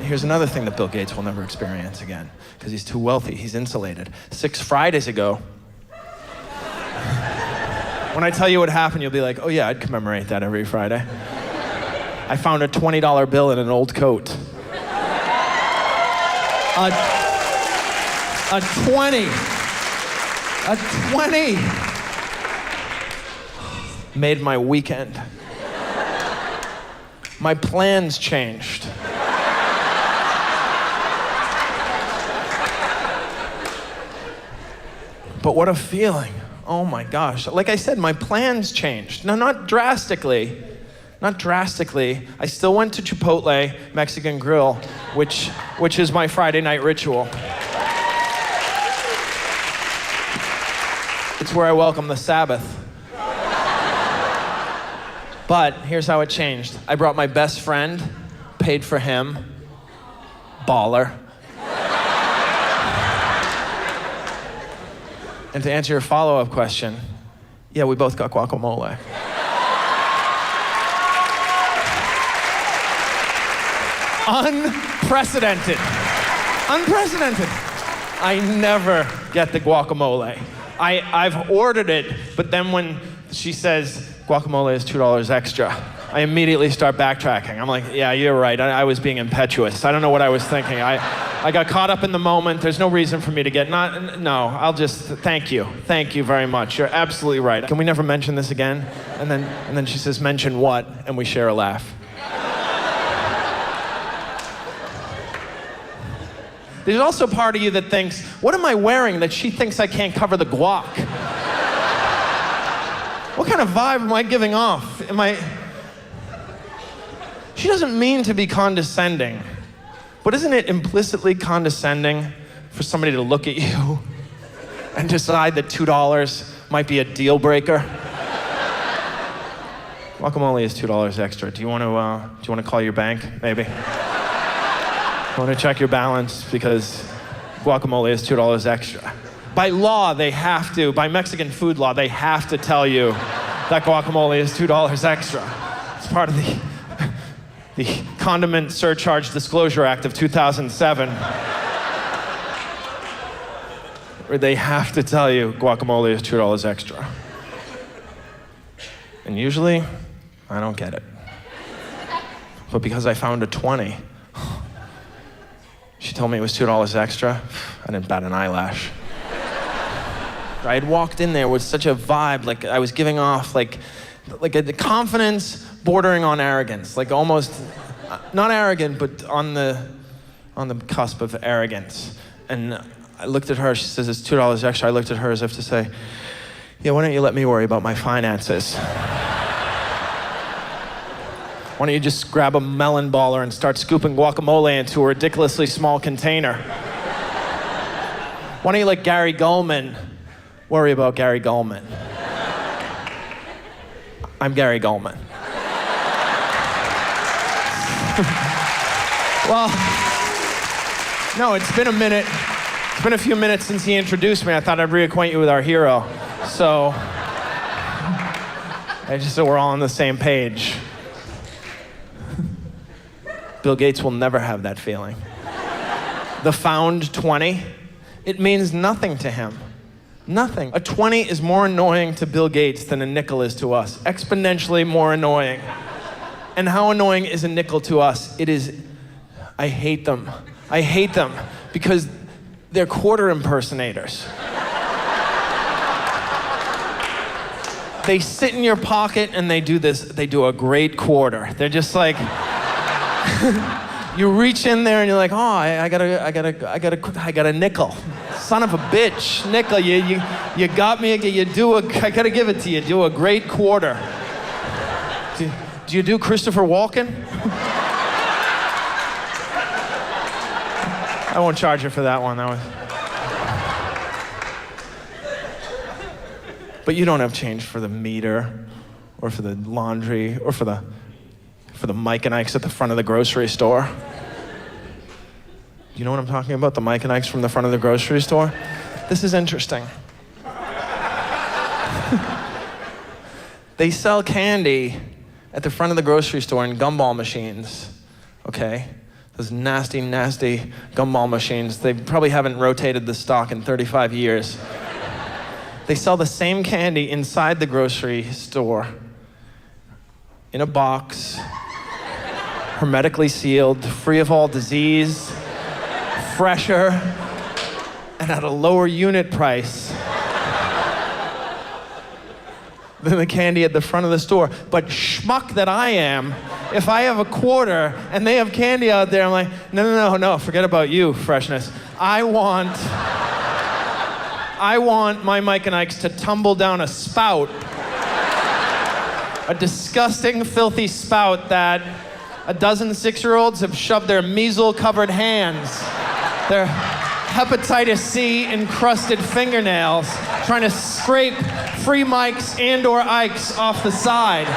here's another thing that Bill Gates will never experience again, because he's too wealthy, he's insulated. 6 Fridays ago, when I tell you what happened, you'll be like, oh yeah, I'd commemorate that every Friday. I found a $20 bill in an old coat. A 20. A 20. Made my weekend. My plans changed. But what a feeling. Oh my gosh. Like I said, my plans changed. No, not drastically. Not drastically. I still went to Chipotle Mexican Grill, which is my Friday night ritual. It's where I welcome the Sabbath. But here's how it changed. I brought my best friend, paid for him, baller. And to answer your follow-up question, yeah, we both got guacamole. Unprecedented. Unprecedented. I never get the guacamole. I've ordered it, but then when she says guacamole is $2 extra, I immediately start backtracking. I'm like, yeah, you're right. I was being impetuous. I don't know what I was thinking. I got caught up in the moment. There's no reason for me to get I'll just, thank you. Thank you very much. You're absolutely right. Can we never mention this again? And then she says, mention what? And we share a laugh. There's also part of you that thinks, what am I wearing that she thinks I can't cover the guac? What kind of vibe am I giving off? She doesn't mean to be condescending, but isn't it implicitly condescending for somebody to look at you and decide that $2 might be a deal breaker? Guacamole is $2 extra. Do you want to call your bank, maybe? I want to check your balance because guacamole is $2 extra. By law, by Mexican food law, they have to tell you that guacamole is $2 extra. It's part of the Condiment Surcharge Disclosure Act of 2007, where they have to tell you guacamole is $2 extra. And usually, I don't get it. But because I found a 20, she told me it was $2 extra, I didn't bat an eyelash. I had walked in there with such a vibe, like I was giving off like a confidence bordering on arrogance, like almost, not arrogant, but on the cusp of arrogance. And I looked at her, she says, it's $2 extra. I looked at her as if to say, yeah, why don't you let me worry about my finances? Why don't you just grab a melon baller and start scooping guacamole into a ridiculously small container? Why don't you let Gary Gulman worry about Gary Gulman? I'm Gary Gulman. Well, no, it's been a minute. It's been a few minutes since he introduced me. I thought I'd reacquaint you with our hero. So we're all on the same page. Bill Gates will never have that feeling. The found 20, it means nothing to him. Nothing. A 20 is more annoying to Bill Gates than a nickel is to us. Exponentially more annoying. And how annoying is a nickel to us? It is, I hate them. I hate them because they're quarter impersonators. They sit in your pocket and they do this, they do a great quarter. They're just like, you reach in there and you're like, oh, I got a nickel. Son of a bitch, nickel, you got me, I gotta give it to you, do a great quarter. Do you do Christopher Walken? I won't charge you for that one. But you don't have change for the meter, or for the laundry, or for the Mike and Ike's at the front of the grocery store. You know what I'm talking about? The Mike and Ike's from the front of the grocery store? This is interesting. They sell candy at the front of the grocery store in gumball machines, okay? Those nasty, nasty gumball machines. They probably haven't rotated the stock in 35 years. They sell the same candy inside the grocery store in a box, hermetically sealed, free of all disease, fresher, and at a lower unit price than the candy at the front of the store. But schmuck that I am, if I have a quarter and they have candy out there, I'm like, no, forget about you, freshness. I want my Mike and Ike's to tumble down a spout, a disgusting, filthy spout that a dozen 6-year-olds have shoved their measles-covered hands, their hepatitis C encrusted fingernails, trying to scrape free Mikes and or Ikes off the side.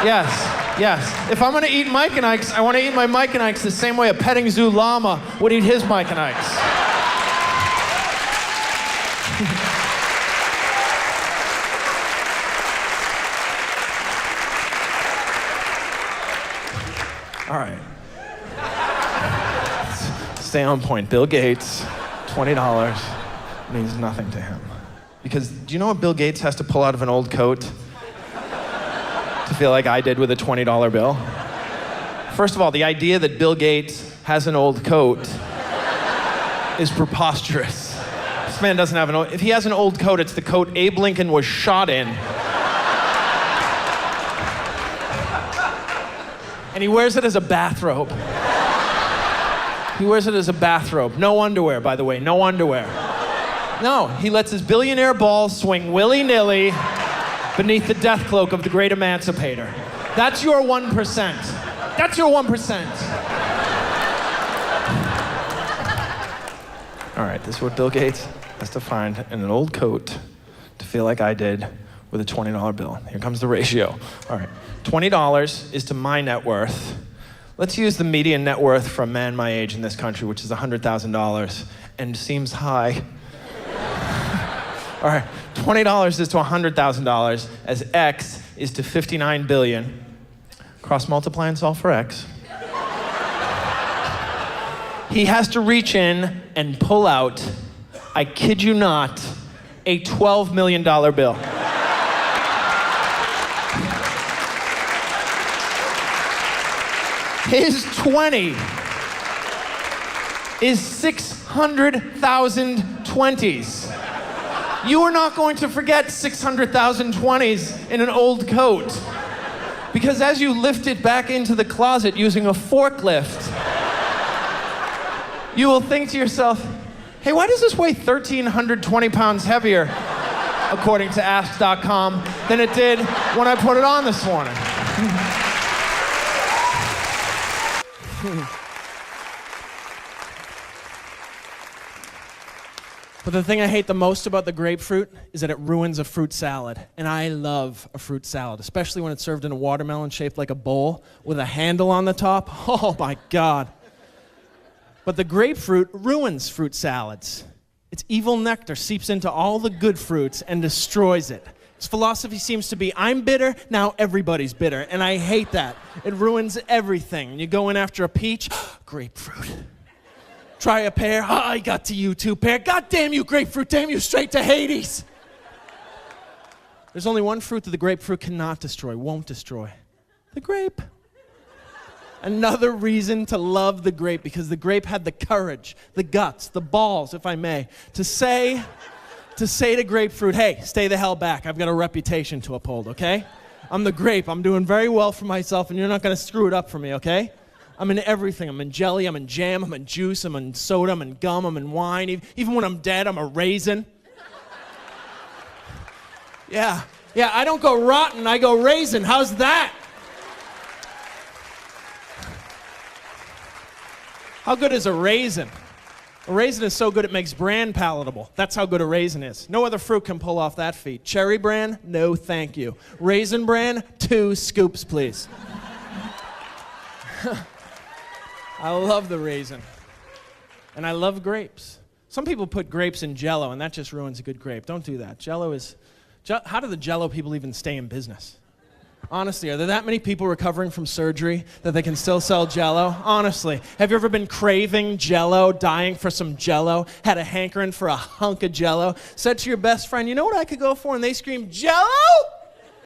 Yes. If I'm gonna eat Mike and Ike's, I wanna eat my Mike and Ike's the same way a petting zoo llama would eat his Mike and Ike's. All right. Stay on point. Bill Gates, $20 means nothing to him. Because do you know what Bill Gates has to pull out of an old coat to feel like I did with a $20 bill? First of all, the idea that Bill Gates has an old coat is preposterous. This man doesn't have an old... If he has an old coat, it's the coat Abe Lincoln was shot in. And he wears it as a bathrobe. He wears it as a bathrobe. No underwear, by the way, no underwear. No, he lets his billionaire balls swing willy-nilly beneath the death cloak of the great emancipator. That's your 1%. That's your 1%. All right, this is what Bill Gates has to find in an old coat to feel like I did with a $20 bill. Here comes the ratio. All right, $20 is to my net worth. Let's use the median net worth for a man my age in this country, which is $100,000, and seems high. All right, $20 is to $100,000, as X is to 59 billion. Cross multiply and solve for X. He has to reach in and pull out, I kid you not, a $12 million bill. His 20 is 600,000 20s. You are not going to forget 600,000 20s in an old coat. Because as you lift it back into the closet using a forklift, you will think to yourself, hey, why does this weigh 1,320 pounds heavier, according to Ask.com, than it did when I put it on this morning? But the thing I hate the most about the grapefruit is that it ruins a fruit salad. And I love a fruit salad, especially when it's served in a watermelon shaped like a bowl with a handle on the top. Oh my God. But the grapefruit ruins fruit salads. Its evil nectar seeps into all the good fruits and destroys it. Its philosophy seems to be, I'm bitter, now everybody's bitter. And I hate that. It ruins everything. You go in after a peach, grapefruit. Try a pear, I got to you too, pear. God damn you, grapefruit, damn you, straight to Hades. There's only one fruit that the grapefruit cannot destroy, won't destroy. The grape. Another reason to love the grape, because the grape had the courage, the guts, the balls, if I may, to say to grapefruit, hey, stay the hell back. I've got a reputation to uphold, okay? I'm the grape. I'm doing very well for myself, and you're not going to screw it up for me, okay? I'm in everything. I'm in jelly, I'm in jam, I'm in juice, I'm in soda, I'm in gum, I'm in wine. Even when I'm dead, I'm a raisin. Yeah, I don't go rotten, I go raisin. How's that? How good is a raisin? A raisin is so good it makes bran palatable. That's how good a raisin is. No other fruit can pull off that feat. Cherry bran? No, thank you. Raisin bran? 2 scoops, please. I love the raisin. And I love grapes. Some people put grapes in Jell-O, and that just ruins a good grape. Don't do that. Jell-O is... How do the Jell-O people even stay in business? Honestly, are there that many people recovering from surgery that they can still sell Jell-O? Honestly, have you ever been craving Jell-O, dying for some Jell-O, had a hankering for a hunk of Jell-O, said to your best friend, you know what I could go for? And they scream, Jell-O?